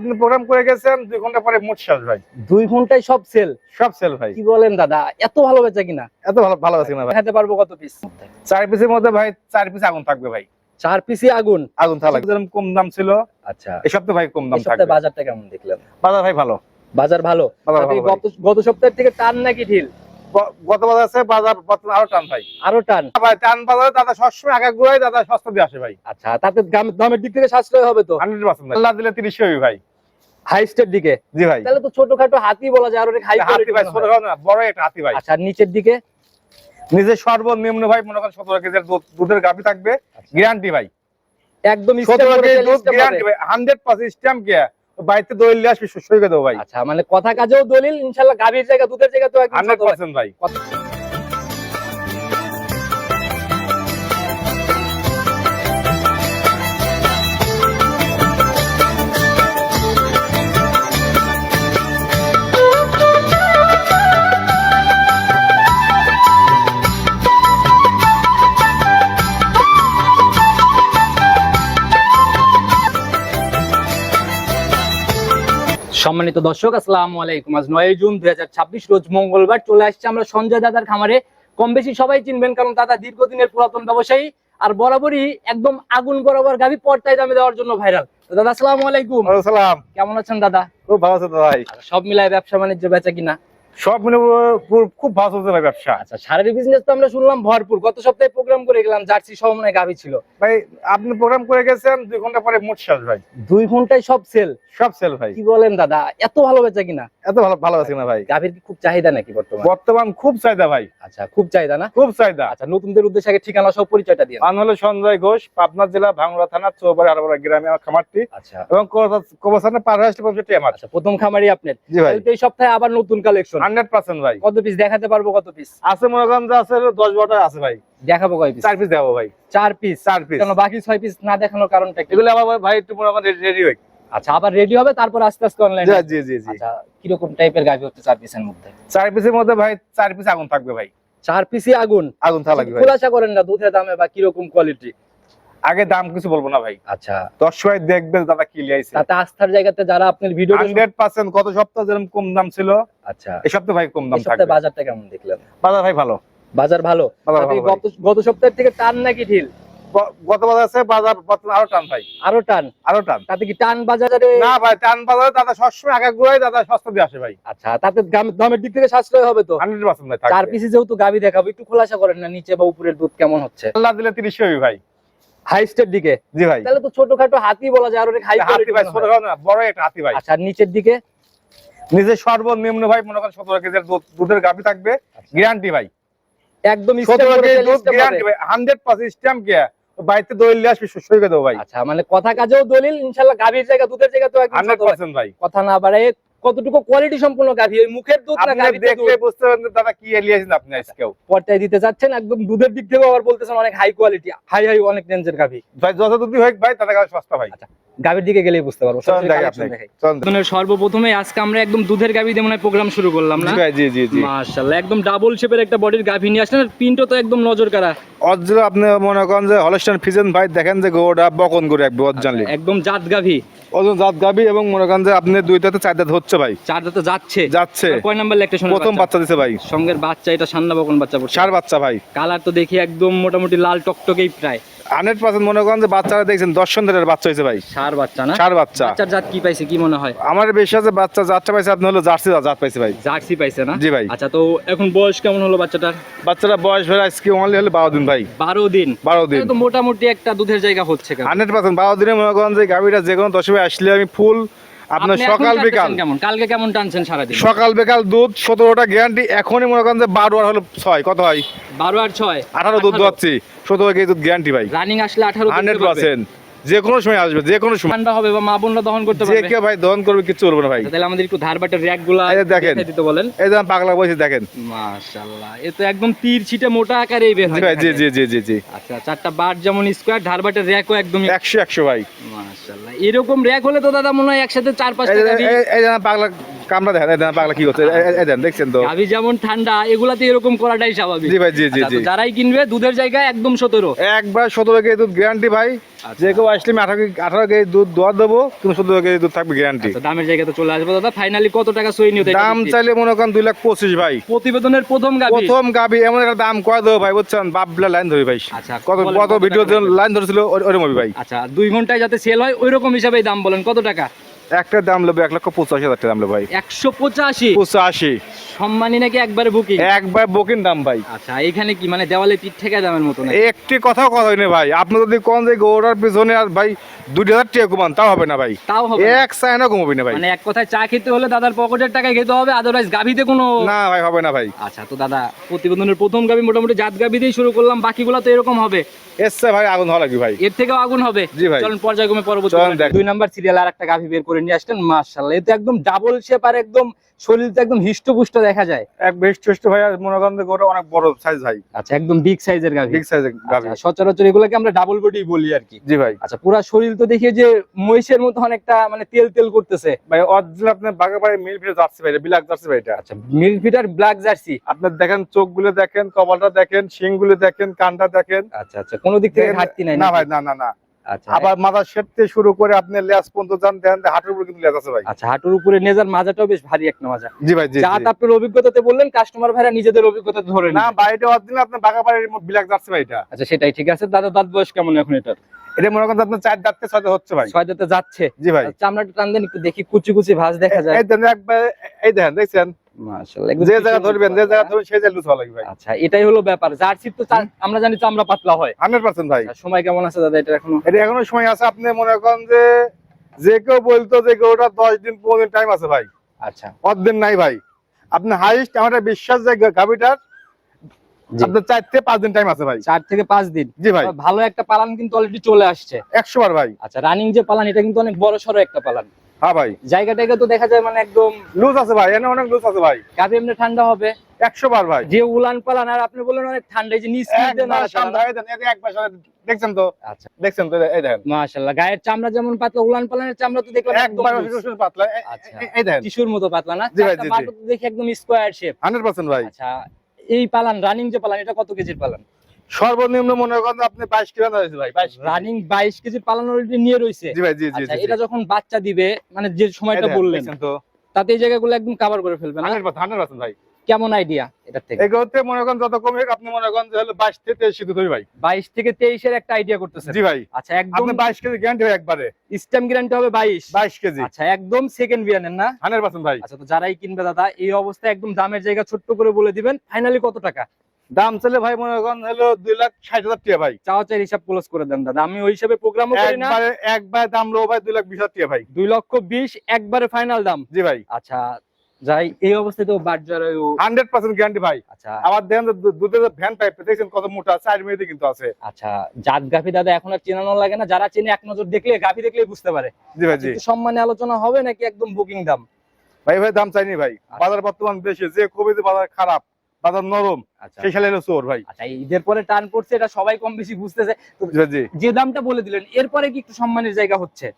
আপনি প্রোগ্রাম করে গেছেন 2 ঘন্টা পরে মোট শেষ ভাই। 2 ঘন্টায় সব সেল? সব সেল ভাই। কি বলেন দাদা, এত ভালো বেচা কিনা? এত ভালো আছে না ভাই। দেখাতে পারবো কত পিস? 4 পিসের মধ্যে ভাই 4 পিস আগুন থাকবে ভাই। 4 পিসই আগুন? আগুন থাকবে। যেরকম কম দাম ছিল, আচ্ছা এই সপ্তাহে ভাই কম দাম এই সপ্তাহে থাকবে। বাজারটা কেমন দেখলেন? বাজার ভাই ভালো। বাজার ভালো? বাজার ভালো ভাই। গত সপ্তাহের থেকে টান নাকি ঢিল? গত বাজার আছে, বাজার বর্তমানে আরো টান ভাই। আরো টান? ভাই টান বাজারে দাদা সবসময় আগে গোড়ায় দাদা সস্তা দিয়ে আসে ভাই। আচ্ছা, তাতে দামের দিক থেকে সাশ্রয় হবে তো? 100% ভাই। আল্লাহ দিলে 30 হবে ভাই। হাইস্টের দিকে? জি ভাই। তাহলে তো ছোটখাটো হাতি বলা যায়, আর অনেক হাই হাতি ভাই, ছোট না বড় একটা হাতি ভাই। আচ্ছা, নিচের দিকে? নিজে সর্বনিম্ন ভাই মনে করেন 17 কেজির দুধের গাভী থাকবে, গ্যারান্টি ভাই। একদম 17 কেজি দুধ গ্যারান্টি ভাই, 100% স্ট্যাম্প কে বাড়িতে দলিল আসবে সই করে দেবো ভাই। আচ্ছা, মানে কথা কাজেও দলিল, ইনশাআল্লাহ গাভীর জায়গা দুধের জায়গা তো একদম 100% ভাই। সম্মানিত দর্শক, আসসালামু আলাইকুম। আজ 9 জুন 2026 রোজ মঙ্গলবার চলে আসছে আমরা সঞ্জয় দাদার খামারে। কম বেশি সবাই চিনবেন, কারণ দাদা দীর্ঘদিনের পুরাতন ব্যবসায়ী আর বরাবরই একদম আগুন বরাবর গাভী পর্দায় দামে দেওয়ার জন্য ভাইরাল। দাদা আসসালামু আলাইকুম। ওয়া আলাইকুম সালাম। কেমন আছেন দাদা? খুব ভালো আছে ভাই। সব মিলায় ব্যবসা বাণিজ্য বেচা কিনা সব মিলে খুব ভালো চলছে ভাই ব্যবসা। আচ্ছা, শাড়ির বিজনেস তো আমরা শুনলাম ভরপুর। গত সপ্তাহে প্রোগ্রাম করে গেলাম, জার্সি সহ মনে গাভী ছিল ভাই। আপনি প্রোগ্রাম করে গেছেন 2 ঘন্টা পরে মোট শেষ ভাই। 2 ঘন্টায় সব সেল? সব সেল ভাই। কি বলেন দাদা, এত ভালো বেচা কিনা? এত ভালো আছে না ভাই। গাভীর কি খুব চাহিদা নাকি বর্তমান খুব চাহিদা ভাই। আচ্ছা, খুব চাহিদা না? খুব চাহিদা। আচ্ছা, নতুনদের উদ্দেশ্যে আগে ঠিকানা সব পরিচয়টা দিয়ে। নাম হলো সঞ্জয় ঘোষ, পাবনা জেলা ভাঙ্গুড়া থানা চৌবাড়ি আরবরা গ্রামে আমার খামারটি। আচ্ছা, এবং কবরস্থানে পার আসলে 65 আমার। আচ্ছা, প্রথম খামারি আপনার? জি ভাই। এই সপ্তাহে আবার নতুন কালেকশন? 100% ভাই। কত পিস দেখাতে পারবো? কত পিস আছে মনে করেন যে আছে 10-12টা আছে ভাই। দেখাবো? কয় পিস? 4 পিস দেখাবো ভাই। 4 পিস? 4 পিস। কেন বাকি 6 পিস না দেখানোর কারণটা কি? এগুলো আবার ভাই একটু মনে করেন রেডি হই। আচ্ছা, আবার রেডি হবে, তারপর আস্তে আস্তে অনলাইন? জি জি জি। আচ্ছা, কি রকম টাইপের গাভী হচ্ছে 4 পিসের মধ্যে? 4 পিসের মধ্যে ভাই 4 পিস আগুন থাকবে ভাই। 4 পিসই আগুন? আগুন থাকবে ভাই। খোলাসা করেন না দুধের দামে বা কি রকম কোয়ালিটি? আগে দাম কিছু বলবো না ভাই। আচ্ছা, দর্শক দেখবে দাদা কি লিয়াইছে। তাতে আস্থার জায়গাতে যারা আপনার ভিডিও 100% গত সপ্তাহে যেরকম কম দাম ছিল, আচ্ছা এই সপ্তাহে ভাই কম দাম এই সপ্তাহে থাকবে। বাজারটা কেমন দেখলেন? বাজার ভাই ভালো। বাজার ভালো? বাজার ভালো ভাই। গত সপ্তাহের থেকে টান নাকি ঢিল? গত বাজার আছে, বাজার বর্তমানে আরো টান ভাই। আরো টান? আরো টান। তাতে কি টান বাজারে? না ভাই, টান বাজারে দাদা সবসময় আগে গোড়ায় দাদা সস্তা দিয়ে আসে ভাই। আচ্ছা, তাতে দামের দিক থেকে সাশ্রয় হবে তো? 100% ভাই 4 থাকবে। পিসে যেহেতু গাভী দেখাবো, একটু খোলাসা করেন না নিচে বা উপরের দুধ কেমন হচ্ছে? আল্লাহ দিলে 30 হবে ভাই। হাইস্টের দিকে? জি ভাই। তাহলে তো ছোটখাটো হাতি বলা যায়, আর অনেক হাই হাতি ভাই, ছোট না বড় একটা হাতি ভাই। আচ্ছা, নিচের দিকে? নিজে সর্বনিম্ন ভাই মনে করেন 17 কেজির দুধের গাভী থাকবে, গ্যারান্টি ভাই। একদম 17 কেজি দুধ গ্যারান্টি ভাই, 100% স্ট্যাম্প কে বাড়িতে দলিল আসবে সই করে দেবো ভাই। আচ্ছা, মানে কথা কাজেও দলিল, ইনশাআল্লাহ গাভীর জায়গা দুধের জায়গা তো একদম 100% ভাই। কথা না বাড়ায় কতটুকু কোয়ালিটি সম্পূর্ণ গাভী, ওই মুখের দুধ না আপনি গাভীতে দেখলে দুধ? বুঝতে পারবেন দাদা কি লিয়েছেন আপনি আজকেও। পর্দায় দিতে যাচ্ছেন, একদম দুধের দিক থেকেও আবার বলতেছেন অনেক হাই কোয়ালিটি, হাই অনেক রেঞ্জের গাভী ভাই। যত দুধই হোক ভাই, তাদের কাছে সস্তা ভাই। গাভীর দিকে গেলেই বুঝতে পারবো। সর্বপ্রথমে আজকে আমরা একদম দুধের গাভী দিয়ে মনে প্রোগ্রাম শুরু করলাম না? জি জি জি। মাশাআল্লাহ, একদম ডাবল শেপের একটা বডির গাভী নিয়ে আসলেন, প্রিন্টও তো একদম নজর কাড়া। অরিজিনাল আপনি মনে করেন যে হলস্টাইন ফ্রিজিয়ান ভাই, দেখেন যে গোটা বকন করে একদম অরিজিনালি একদম জাত গাভী, ওজন জাত গাভী। এবং মনে করেন যে আপনি 2 দাঁতে 4 দাঁত হচ্ছে ভাই। 4 দাঁতে যাচ্ছে? যাচ্ছে। কয় নাম্বার ল্যাকটেশন? প্রথম বাচ্চা দিছে ভাই। সঙ্গের বাচ্চা, এটা সান্না বকন বাচ্চা পড়ছে? ষাঁড় বাচ্চা ভাই। কালার তো দেখি একদম মোটামুটি লাল টকটকেই প্রায়। 100% মনে করেন যে বাচ্চারা দেখছেন 10 সন্ধ্যের বাচ্চা হয়েছে ভাই। ষাঁড় বাচ্চা না? ষাঁড় বাচ্চা। বাচ্চার জাত কি পাইছে কি মনে হয়? আমার বেশি আছে বাচ্চা জাতটা পাইছে আপনি হলো জার্সি জাত পাইছে ভাই। জার্সি পাইছে না? জি ভাই। আচ্ছা, তো এখন বয়স কেমন হলো বাচ্চাটার? বাচ্চাটা বয়স ভাই আজকে অনলি হলো 12 দিন ভাই। 12 দিন? 12 দিন তো মোটামুটি একটা দুধের জায়গা হচ্ছে। 100% 12 দিনে মনে করেন যে গাভীটা যে কোনো 10 আসলে আমি ফুল আপনার সকাল বিকাল। কেমন কালকে কেমন টানছেন সারাদিন? সকাল বিকাল দুধ 17টা গ্যারান্টি। এখনই মনে করেন যে 12 আর হলো 6 কত হয়? 12 আর 6 18 দুধ দোয়াচ্ছি। 17 কেজি দুধ গ্যারান্টি ভাই। রানিং আসলে 18 100% যে কোনো সময় আসবে, যে কোনো সময় ঠান্ডা হবে বা মা বোনরা দহন করতে যে পারবে? কেউ ভাই দহন করবে, কিছু বলবো না ভাই। তাহলে আমাদের একটু ধারবাটের র‍্যাকগুলো দেখেন দিতে বলেন। এই যে পাগলা বসে দেখেন। মাশাআল্লাহ, এ তো একদম তীর ছিটে মোটা আকারেই বের হয়। জি জি জি জি জি। আচ্ছা, 4টা বার যেমন স্কয়ার, ধারবাটের র‍্যাকও একদম 100 ভাই। মাশাআল্লাহ, এরকম র‍্যাক হলে তো দাদা মনে হয় একসাথে 4-5টা গাভী। এই যে পাগলা কামড়া দেখেন, এই দেখেন পাগলা কি করছে, এই দেখেন দেখছেন তো। গাভী যেমন ঠান্ডা, এগুলাতে এরকম করাটাই স্বাভাবিক। জি ভাই, জি জি আচ্ছা, জি। তো যারাই কিনবে দুধের জায়গায় একদম 17। একবার 17 কেজি দুধ গ্যারান্টি ভাই। আচ্ছা। যে কেউ আসলে আমি 18 কেজি দুধ দোয়া দেবো, কিন্তু 17 কেজি দুধ থাকবে গ্যারান্টি। আচ্ছা, দামের জায়গাতে চলে আসবো দাদা। ফাইনালি কত টাকা সই নিতে? দাম চাইলে মনে করেন 2,25,000 ভাই। প্রতিবেদনের প্রথম গাভী। প্রথম গাবি এমন একটা দাম কয় দেবো ভাই, বুঝছেন? বাবলা লাইন ধরি ভাই। আচ্ছা, কত বলেন কত কত ভিডিও টাকা লাগবে? লাইন ধরেছিল ওরকম হবে ভাই। আচ্ছা, 2 ঘন্টায় যাতে সেল হয় ওই রকম হিসাবে দাম বলেন, কত টাকা? একটা দাম নেবে 1,85,000 টাকা দাম নেবে ভাই। 185। 85 সম্মানী নাকি একবারে বুকিং? একবার বুকিং দাম ভাই। আচ্ছা, এখানে কি মানে দেওয়ালে পিঠ ঠেকা দামের মতো না? একটি কথাও কথা হয়নি ভাই। আপনি যদি কোন যে গৌড়ার পিছনে আর ভাই 2,000 টাকা কমান, তাও হবে না ভাই। তাও হবে না? এক চায়না কমাবি না ভাই। মানে এক কথায় চা খেতে হলে দাদার পকেটের টাকায় খেতে হবে, আদারওয়াইজ গাভীতে কোনো। না ভাই, হবে না ভাই। আচ্ছা, তো দাদা প্রতিবেদনের প্রথম গাভী মোটামুটি জাত গাভী দিয়েই শুরু করলাম, বাকিগুলো তো এরকম হবে। এসছে ভাই, আগুন হওয়া লাগবে ভাই। এর থেকেও আগুন হবে। জি ভাই। চলুন পর্যায়ক্রমে পরবর্তী চলুন দেখ। 2 নাম্বার সিরিয়াল আর একটা গাভী বের করে নিয়ে আসলেন। মাশাআল্লাহ, এতে একদম ডাবল শেপ আর একদম শরীরটা একদম হিষ্টপুষ্ট দেখা যায়। এক বেস্ট টেস্ট ভাই, আর মনে করেন যে গরু অনেক বড় সাইজ ভাই। আচ্ছা, একদম বিগ সাইজের গাভী। বিগ সাইজের গাবি। আচ্ছা, সচরাচর এগুলোকে আমরা ডাবল বডি বলি আর কি। জি ভাই। আচ্ছা, পুরা শরীর তো দেখে যে মহিষের মতো অনেকটা মানে তেল তেল করতেছে। ভাই অরিজিনাল আপনার বাগাবাড়ি মিল ফিরে যাচ্ছে ভাই, বিলাক যাচ্ছে ভাই এটা। আচ্ছা, মিল্ক ফিটার ব্ল্যাক জার্সি। আপনার দেখেন চোখগুলো দেখেন, কপালটা দেখেন, শিংগুলো দেখেন, কানটা দেখেন। আচ্ছা আচ্ছা, কোনো দিক থেকে ঘাটতি নাই না নাকি? ভাই, না না না। আচ্ছা, আবার মাথা শেট থেকে শুরু করে আপনি লেজ পর্যন্ত যান, দেখেন হাঁটুর উপর কিন্তু লেজ আছে ভাই। আচ্ছা, হাঁটুর উপরে নেজার মাজাটাও বেশ ভারী একটা মাজা। জি ভাই, জি জাত জি। আপনার অভিজ্ঞতাতে বললেন, কাস্টমার ভাইরা নিজেদের অভিজ্ঞতা ধরে না না। ভাই, এটা অরিজিনাল আপনার বাগাবাড়ির বিলাক যাচ্ছে ভাই এটা। আচ্ছা, সেটাই ঠিক আছে। দাদা দাঁত বয়স কেমন এখন এটার? এটা মনে করেন আপনার 4 দাঁত থেকে 6 দাঁত হচ্ছে ভাই। 6 দাঁতে যাচ্ছে। জি ভাই। চামড়াটা টান দেন একটু দেখি, কুচি কুচি ভাঁজ দেখা যায়। এই দেখেন একবার, এই দেখেন দেখছেন, মাশাআল্লাহ, একদম যে পিছনের জায়গা ধরবেন, যে দিকে জায়গা পাতলা। ধরবেন সেই জায়গা লুজ হওয়া লাগবে ভাই। আচ্ছা, এটাই হলো ব্যাপার। জার্সির তো আমরা জানি চামড়া পাতলা হয়। 100% ভাই। আচ্ছা, সময় কেমন আছে দাদা এটা এখনো? এটা এখনো সময় আছে। আপনি মনে করেন যে যে কেউ বলতো যে ওটা 10 দিন 15 দিন টাইম আছে ভাই, আচ্ছা, অতদিন নাই ভাই। আপনি হাইস্ট আমার বিশ্বাস যে গাভিটার জি। আপনার 4 থেকে 5 দিন টাইম আছে ভাই। 4 থেকে 5 দিন। জি ভাই। ভালো একটা পালান কিন্তু অলরেডি চলে আসছে। 100 বার ভাই। আচ্ছা, রানিং যে পালান এটা কিন্তু অনেক বড় সড়ো একটা পালান। হ্যাঁ ভাই, জায়গাটাকে তো দেখা যায় মানে একদম লুজ আছে ভাই, এনে অনেক লুজ আছে ভাই। গাভী এমনি ঠান্ডা হবে। 100 বার ভাই। যে উলান পালান, আর আপনি বললেন অনেক ঠান্ডা, এই যে নিচ দিয়ে একবার নাড়াচাড়া। সামনে এই দেন, এই যে একবার সামনে দেখছেন তো, আচ্ছা, দেখছেন তো, এই দেখেন মাশাআল্লাহ, গায়ের চামড়া যেমন পাতলা, উলান পালানের চামড়া তো দেখলাম একদম একবার loose। পাতলা। আচ্ছা, এই দেখেন টিস্যুর মতো পাতলা না? জি ভাই, চারটা জি, জি। বাটও তো দেখি একদম স্কয়ার শেপ। 100% ভাই। আচ্ছা, এই পালান রানিং যে পালান এটা কত কেজির পালান? সর্বনিম্ন মনে করেন আপনি 22 কিলো হয়েছে ভাই, 22 রানিং 22 কেজির পালান অলরেডি নিয়ে রয়েছে। জি ভাই, জি জি আচ্ছা, জি। এটা যখন বাচ্চা দিবে মানে যে সময়টা বললেন, দেখছেন তো, তাতে এই জায়গাগুলো একদম কভার করে ফেলবে না? 100% ভাই। কেমন আইডিয়া এটা থেকে? এগুলোতে মনে করেন যত কমে আপনি মনে করেন যে হলো 22 থেকে 23 দুধ হবে ভাই। 22 থেকে 23 এর একটা আইডিয়া করতেছেন? জি ভাই। আচ্ছা, একদম আপনি 22 কেজি গ্যারান্টি হয় একবারে। স্ট্যাম্প গ্যারান্টি হবে 22। 22 কেজি আচ্ছা, একদম সেকেন্ড বিয়ানের না? 100% ভাই। আচ্ছা, তো যারাই কিনবে দাদা এই অবস্থায় একদম দামের জায়গা ছোট্ট করে বলে দিবেন, ফাইনালি কত টাকা? দাম চলে ভাই মনে করেন হলো 2,60,000 টাকা ভাই। চাওয়া চাই হিসাব ক্লোজ করে দেন দাদা, আমি ওই হিসাবে প্রোগ্রামও করি না। একবার দাম লো ভাই 2,20,000 টাকা ভাই। 2,20,000 একবারে ফাইনাল দাম। জি ভাই। আচ্ছা, যাই এই অবস্থায় তো বাজারেও 100% গ্যারান্টি ভাই। আচ্ছা আবার দেখেন যে দুধের ভ্যান পাইপ দেখছেন কত মোটা, 4 মিনিটে কিন্তু আছে। আচ্ছা, জাত গাভী দাদা এখন আর চেনানো লাগে না, যারা চেনে এক নজর দেখলে গাভী দেখলেই বুঝতে পারে। জি ভাই, জি একটু সম্মানে আলোচনা হবে নাকি একদম বুকিং দাম? ভাই। ভাই দাম চাইনি ভাই, বাজার বর্তমান বেশি, যে কবে যে বাজার খারাপ, বাজার নরম, আচ্ছা সেই সালে হলো চোর ভাই। আচ্ছা, ঈদের পরে টান পড়ছে, এটা সবাই কম বেশি বুঝতেছে। তো জি জি। যে দামটা বলে দিলেন এরপরে কি একটু সম্মানের জায়গা হচ্ছে?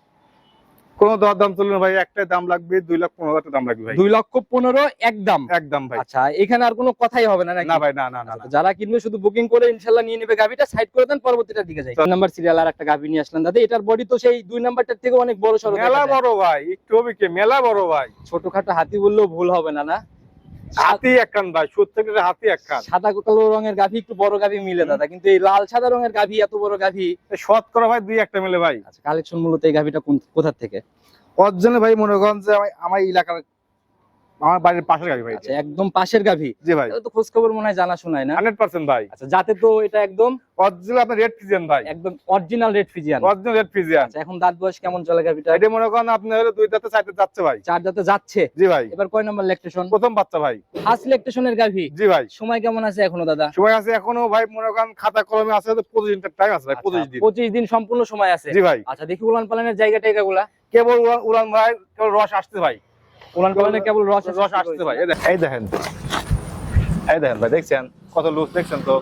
কোন দাম চলবে না ভাই, একটাই দাম লাগবে 2,15,000 দাম লাগবে ভাই। 2,15,000 একদম। একদম ভাই। আচ্ছা, এখানে আর কোনো কথাই হবে না নাকি? না ভাই, না না না। আচ্ছা, তো যারা কিনবে শুধু বুকিং করে ইনশাআল্লাহ নিয়ে নেবে গাভিটা, সাইড করে দেন, পরবর্তীটার দিকে যাই। 2 নাম্বার সিরিয়াল আর একটা গাভি নিয়ে আসলেন দাদা, এটার বডি তো সেই 2 নাম্বারটার থেকে অনেক বড় সরো, মেলা বড় ভাই, একটু হবে কি মেলা বড় ভাই। ছোটখাটো হাতি বললেও ভুল হবে না, না? হাতি একখান ভাই, সত্যি হাতি একখান। সাদা কালো রঙের গাভি একটু বড় গাভি মিলে দাদা, কিন্তু এই লাল সাদা রঙের গাভি এত বড় গাভি? শতকরা ভাই 2-1টা মিলে ভাই। আচ্ছা, কালেকশন মূলত এই গাভিটা কোথা থেকে? অরিজিনাল ভাই মনে করেন যে আমার এলাকার, আমার বাড়ির পাশের গাড়ি ভাই। আচ্ছা, একদম পাশের গাভি? জি ভাই। তাহলে তো খোঁজ খবর মনে হয় জানা শোনায় না? 100% ভাই। আচ্ছা, যাতে তো এটা একদম অরিজিনাল আপনার রেড ফিজিয়ান ভাই, একদম original red Friesian. Original red Friesian. আচ্ছা, এখন দাঁত বয়স কেমন চলে গাভিটা? এটা মনে করেন আপনি হলো 2 দাঁতে 4 দাঁতে যাচ্ছে ভাই। 4 দাঁতে যাচ্ছে। জি ভাই। এবার কয় নাম্বার ল্যাকটেশন? প্রথম বাচ্চা ভাই। ফার্স্ট ল্যাকটেশনের গাভি? জি ভাই। সময় কেমন আছে এখনো দাদা? সময় আছে এখনো ভাই, মনে করেন খাতা কলমে আছে তো 25 দিন টাইম আছে ভাই। 25 দিন। 25 দিন সম্পূর্ণ সময় আছে। জি ভাই। আচ্ছা, দেখি উলান পালানের জায়গা টাইগাগুলা। কেবল উড়ান ভাই, কেবল রস আসছে ভাই। উলান পালানে কেবল রস আসছে ভাই। এই দেখেন, এই দেখেন ভাই, দেখছেন কত লুজ, দেখছেন তো।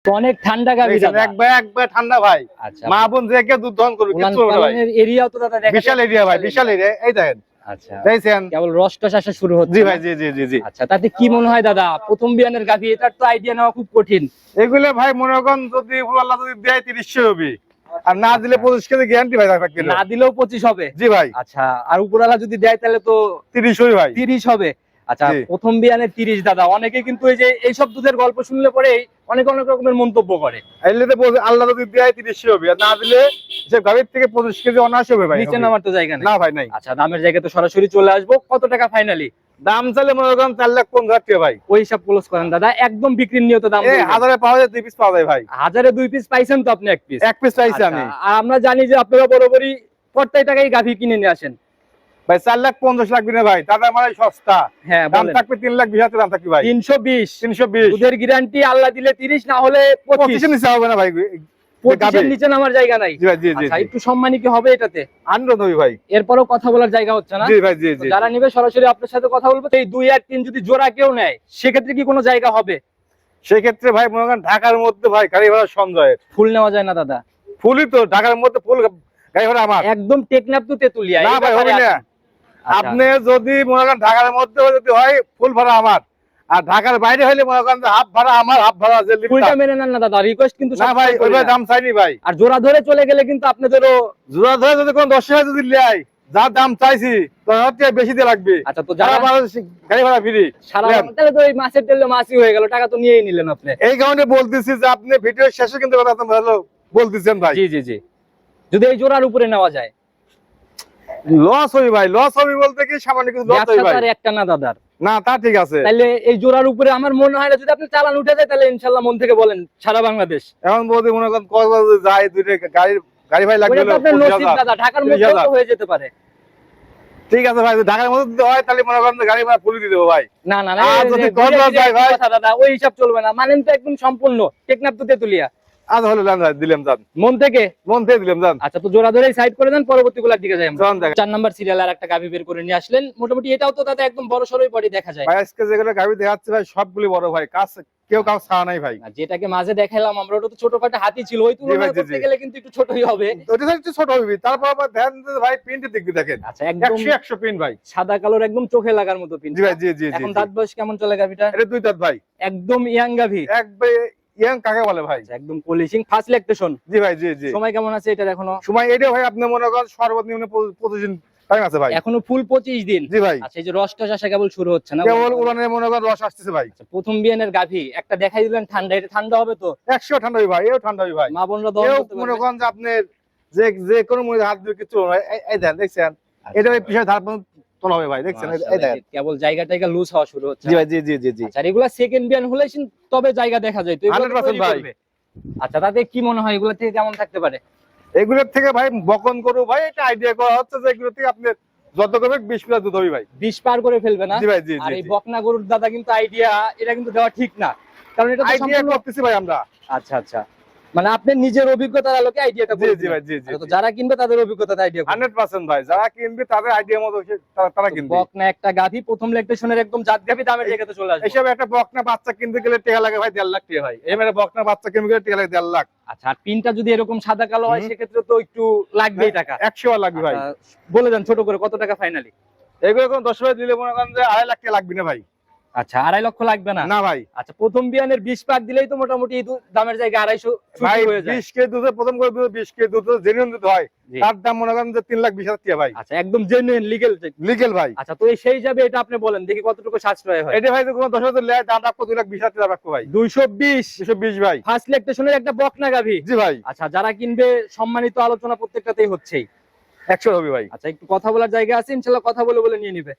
তো অনেক ঠান্ডা গাভি দেখছেন, দাদা। একবার ঠান্ডা ভাই। আচ্ছা, মা বোন যে কেউ দুধ দহন করবে, উলান কিছু হবে না ভাই। পালানের এরিয়াও তো দাদা দেখা বিশাল এরিয়া ভাই, বিশাল এরিয়া। এই দেখেন আচ্ছা দেখছেন কেবল রসটস আসা শুরু হচ্ছে জি না? ভাই, জি জি জি জি। আচ্ছা তাতে কি মনে হয় দাদা, প্রথম বিয়ানের গাভী, এটার তো আইডিয়া নেওয়া খুব কঠিন। এগুলো ভাই মনে করেন যদি আল্লাহ যদি দেয় 30 হবে, আর না দিলে 25 কেজি গ্যারান্টি ভাই থাকবে না দিলেও 25 হবে। জি ভাই। আচ্ছা আর উপরওয়ালা যদি দেয় তাহলে তো 30 হবে ভাই। 30 হবে। আচ্ছা জি। প্রথম বিয়ানে 30 দাদা, অনেকে কিন্তু এই যে এইসব দুধের গল্প শুনলে পরে অনেক অনেক রকমের মন্তব্য করে। এলে তো আল্লাহ যদি দেয় 30 হবে, আর না দিলে সে গাভীর থেকে 25 কেজি অনায়াসে হবে ভাই। নিচে নামার তো জায়গা নেই। না ভাই নাই। আচ্ছা দামের জায়গায় তো সরাসরি চলে আসবো, কত টাকা ফাইনালি? দাম চাইলে মনে করেন 4,15,000 টাকা ভাই। ওই হিসাব ক্লোজ করেন দাদা, একদম বিক্রির নিয়ত দাম এই বলবেন। 1000-এ পাওয়া যায় 2 পিস পাওয়া যায় ভাই। 1000-এ 2 পিস পাইছেন তো আপনি? 1 পিস। 1 পিস পাইছি আমি। আর আমরা জানি যে আপনারা বরাবরই পর্তায় টাকায় গাভী কিনে নিয়ে আসেন। ভাই 4,50,000 লাগবে না ভাই, দাদা আমার সস্তা। হ্যাঁ দাম বলেন। থাকবে 3,20,000 দাম থাকবে ভাই। 320। 320 দুধের গ্যারান্টি আল্লাহ দিলে 30, না হলে 25। 25 নিচে হবে না ভাই। 25 এর নিচে নামার জায়গা নাই। জি ভাই, জি জি আচ্ছা জি। একটু সম্মানী কি হবে এটাতে? 100 হবে ভাই। এরপরও কথা বলার জায়গা হচ্ছে না। জি ভাই, জি তো জি। যারা নিবে সরাসরি আপনার সাথে কথা বলবো। তো এই 2 আর 3 যদি জোড়া কেউ নেয় সেক্ষেত্রে কি কোনো জায়গা হবে? সেই ক্ষেত্রে ভাই মনে করেন ঢাকার মধ্যে ভাই গাড়ি ভাড়া সঞ্জয়ের। ফুল নেওয়া যায় না দাদা? ফুলই তো ঢাকার মধ্যে ফুল গাড়ি ভাড়া আমার। একদম টেকনাফ টু তেতুলিয়া। না এই ভাই ব্যাপারে হবে না। আছেন। আচ্ছা, আপনি যদি মনে করেন ঢাকার মধ্যে যদি হয় ফুল ভাড়া আমার, আর ঢাকার বাইরে হইলে মনে করেন হাফ ভাড়া আমার, হাফ ভাড়া যে লিফট। ফুলটা মেনে নেন না দাদা, রিকোয়েস্ট কিন্তু না ভাই, সবসময় করি ওইভাবে না। দাম চাইনি ভাই। আর জোড়া ধরে চলে গেলে কিন্তু আপনাদেরও। জোড়া ধরে যদি কোন 10,000 যদি লেয়, যা দাম চাইছি তো হচ্ছে বেশি দিয়ে লাগবে। আচ্ছা তো যারা গাড়ি ভাড়া ফ্রি সারা তাহলে তো এই মাছের তেলে মাছই হয়ে গেল, টাকা তো নিয়েই নিলেন আপনি। এই কারণে বলতেছি যে আপনি ভিডিও শেষে কিন্তু কথা ভালো বলতেছেন ভাই। জি জি জি। যদি এই জোড়ার উপরে নেওয়া যায় লস হই ভাই, লস হবে বলতে কি সামান্য কিছু লস হই ব্যবসা তো ভাই। আর একটা না দাদার। না তা ঠিক আছে। তাহলে এই জোড়ার উপরে আমার মনে হয় না, যদি আপনি চালান উঠে যায় তাহলে ইনশাল্লাহ মন থেকে বলেন সারা বাংলাদেশ। এখন বলতে মনে করেন কক্সবাজার যায় দুইটা গাড়ি গাড়ি ভাই লাগবে ওটা তো আপনার নসিব দাদা, ঢাকার মধ্যে তো হয়ে যেতে পারে। ঠিক আছে ভাই, ঢাকার মধ্যে যদি হয় তাহলে মনে করেন গাড়ি ভাড়া ফুল দিয়ে দেবো ভাই। না না না, আর এই যদি যে কক্সবাজার ঘুরে যায় ফিরে ভাই, কথা দাদা, ওই হিসাব চলবে না। মানেন তো একদম সম্পূর্ণ টেকনাফ তো তেতুলিয়া। আজ হলো ভাই দিলাম জান, মন থেকে। মন থেকে দিলাম জান। আচ্ছা তো জোড়া ধরেই সাইড করে দেন, পরবর্তী গুলার দিকে যাই আমরা। চলুন দেখেন। 4 নাম্বার সিরিয়াল আর একটা গাভী বের করে নিয়ে আসলেন, মোটামুটি এটাও তো দাদা একদম বড় সরই বডি দেখা যায়। ভাই আজকে যেগুলো গাড়ি দেখাচ্ছে ভাই সবগুলি বড় ভাই, কাজ কেউ কাউ ছাড়া নাই ভাই। আর যেটাকে মাঝে দেখাইলাম আমরা, ওটা তো ছোটখাটো হাতি ছিল, ওই তুলনায় ভাই, জি, করতে জি। গেলে কিন্তু একটু ছোটই হবে। ওটা একটু ছোট হইবি, তারপর আবার ধ্যান দিতে ভাই প্রিন্টের দিক দিয়ে দেখেন। আচ্ছা একদম 100 প্রিন্ট ভাই। সাদা কালোর একদম চোখে লাগার মতো পিন। জি ভাই, জি জি জি। এখন দাঁত বয়স কেমন চলে গাভীটা? এটা দুই দাঁত ভাই, একদম ইয়াং গাভী। একবারে ইয়াং কাকে বলে ভাই। আচ্ছা, একদম পলিশিং ফার্স্ট ল্যাকটেশন। জি ভাই, জি জি। সময় কেমন আছে এটার এখনো? সময় এটা ভাই আপনি মনে করেন সর্বনিম্ন 25 দিন টাইম আছে ভাই। এখনো ফুল 25 দিন। জি ভাই, আচ্ছা এই যে রসটা আসা কেবল শুরু হচ্ছে না? কেবল উড়ানের মনে করেন রস আসতেছে ভাই। আচ্ছা, প্রথম বিয়ানের গাভী একটা দেখাই দিলেন ঠান্ডা, এটা ঠান্ডা হবে তো? 100 ঠান্ডা হই ভাই, এও ঠান্ডা হই ভাই। মা বোনরা দহন এও করতে মনে পারবে? করেন যে আপনি যে যে কোনো মনে হাত দিয়ে কিছু হয়, এই দেন দেখছেন এটা ভাই পিছনে ধার পর্যন্ত তোলা হবে ভাই, দেখছেন এই মাশাআল্লাহ, দেখেন। কেবল জায়গা টাইগা লুজ হওয়া শুরু হচ্ছে। জি ভাই, জি জি জি জি। আচ্ছা রেগুলার সেকেন্ড বিয়ান হলে তবে জায়গা দেখা যায় তো? এগুলো তো 100% তৈরি ভাই। করবে। আচ্ছা তাতে কি মনে হয় এগুলো থেকে কেমন থাকতে পারে? এগুলোর থেকে ভাই বকন করু ভাই, এটা আইডিয়া করা হচ্ছে যে এগুলো থেকে আপনি যত করবে 20 প্লাস দুধ হবে ভাই। 20 পার করে ফেলবে না? জি ভাই, জি আর জি এই জি। বকনা গরুর দাদা কিন্তু আইডিয়া, এটা কিন্তু দেওয়া ঠিক না, কারণ এটা তো আইডিয়া সম্পূর্ণ। করতেছি ভাই আমরা। আচ্ছা আচ্ছা, মানে আপনি নিজের অভিজ্ঞতার আলোকে আইডিয়াটা জি করে জি দিলেন। ভাই, জি জি। আচ্ছা, তো যারা কিনবে তাদের অভিজ্ঞতার আইডিয়া 100% ভাই, যারা কিনবে তাদের আইডিয়া মতো তারা কিনবে। বকনা একটা গাভী প্রথম ল্যাকটেশনের একদম জাত গাভী, দামের জায়গাতে চলে আসবে। এইসব একটা বকনা বাচ্চা কিনতে গেলে টাকা লাগে ভাই 1.5 লাখ টাকা ভাই। এই মানে বকনা বাচ্চা কিনতে গেলে টাকা লাগে 1.5 লাখ। আচ্ছা আর পিনটা যদি এরকম সাদা কালো হয় সেক্ষেত্রে তো একটু লাগবেই টাকা। 100 লাগবে ভাই। আচ্ছা, বলে দেন ছোট করে কত টাকা ফাইনালি? এগুলো কোন 10 ভাই দিলে মনে করেন যে 2.5 লাখ টাকা লাগবে না ভাই। আচ্ছা 2.5 লক্ষ লাগবে না? না ভাই। আচ্ছা প্রথম বিয়ানের 20 পার দিলেই তো মোটামুটি এই দামের জায়গা 250 ভাই ছুটি হয়ে যায়। 20 কেজি দুধে প্রথম করে 20 কেজি দুধ জেনুইন দুধ হয়, জি। তার দাম মনে করেন যে 3,20,000 টাকা ভাই। আচ্ছা একদম জেনুইন লিগ্যাল। লিগ্যাল ভাই। আচ্ছা তো এই সেই হিসাবে এটা আপনি বলেন দেখি কতটুকু সাশ্রয় হয়। এটা ভাই তো কোন 10 হাজার লেয় দাম রাখবো 2,20,000 টাকা রাখবো ভাই। 220 220 ভাই। ফার্স্ট ল্যাকটেশনের একটা বকনা গাভী। জি ভাই, আচ্ছা যারা কিনবে সম্মানিত আলোচনা প্রত্যেকটাতেই হচ্ছেই। 100 হবে ভাই। আচ্ছা একটু কথা বলার জায়গা আছে, ইনশাআল্লাহ কথা বলে বলে নিয়ে নিবে।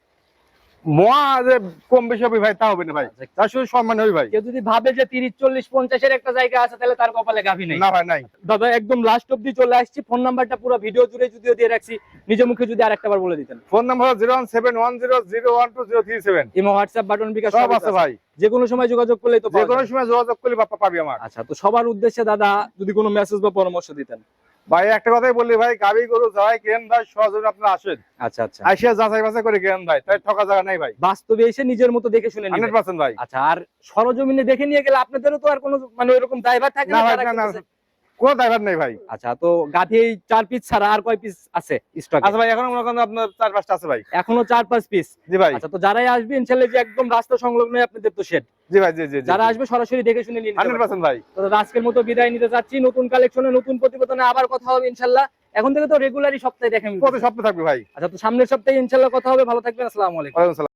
মোয়া যে কম বেশি হবে ভাই তা হবে না ভাই, তার শুধু সম্মান হবে ভাই। কেউ যদি ভাবে যে 30 40 50 এর একটা জায়গা আছে তাহলে তার কপালে গাভী নেই। না ভাই নাই। দাদা একদম লাস্ট অবধি চলে আসছি, ফোন নাম্বারটা পুরো ভিডিও জুড়ে যদিও দিয়ে রাখছি, নিজে মুখে যদি আরেকটাবার বলে দিতেন। Phone number 01710012037। Imo WhatsApp button bKash সব আছে ভাই, যে কোনো সময় যোগাযোগ করলেই তো যে পাওয়া কোনো যাবে। সময় যোগাযোগ করলে বাপ্পা পাবি আমার। আচ্ছা তো সবার উদ্দেশ্যে দাদা যদি কোনো মেসেজ বা পরামর্শ দিতেন। ভাই একটা কথাই বললি ভাই, গাবি গরু যাই কেন ভাই সহজে আপনারা আসেন, আচ্ছা আচ্ছা, আসিয়া যাচাই বাছাই করে কেন ভাই, তাই ঠকা জায়গা নাই ভাই। বাস্তবে এসে নিজের মতো দেখে শুনে নিবেন। 100% ভাই। আচ্ছা আর সরজমিনে দেখে নিয়ে গেলে আপনাদেরও তো আর কোনো মানে এরকম ড্রাইভার থাকে না না ভাই, যারা না না, কিনতেছে? কোনো ড্রাইভার নেই ভাই। আচ্ছা, তো গাভী এই 4 পিস ছাড়া আর কয় পিস আছে স্টকে? আচ্ছা ভাই, এখনো মনে করেন আপনার 4-5টা আছে ভাই। এখনো 4-5 পিস। জি ভাই। আচ্ছা, তো যারাই আসবে ইনশাআল্লাহ যে একদম রাস্তা সংলগ্ন আপনাদের তো শেড। জি ভাই, জি জি জি। যারা আসবে সরাসরি দেখে শুনে নিয়ে নিতে পারবে। 100% ভাই। তো দাদা আজকের মতো বিদায় নিতে চাচ্ছি। নতুন কালেকশনে নতুন প্রতিবেদনে আবার কথা হবে ইনশাআল্লাহ। এখন থেকে তো রেগুলারই সপ্তাহে দেখেন। প্রতি সপ্তাহে থাকবে ভাই। আচ্ছা, তো সামনের সপ্তাহে ইনশাআল্লাহ কথা হবে। ভালো থাকবেন। আসসালামু আলাইকুম। ওয়ালাইকুম আসসালাম।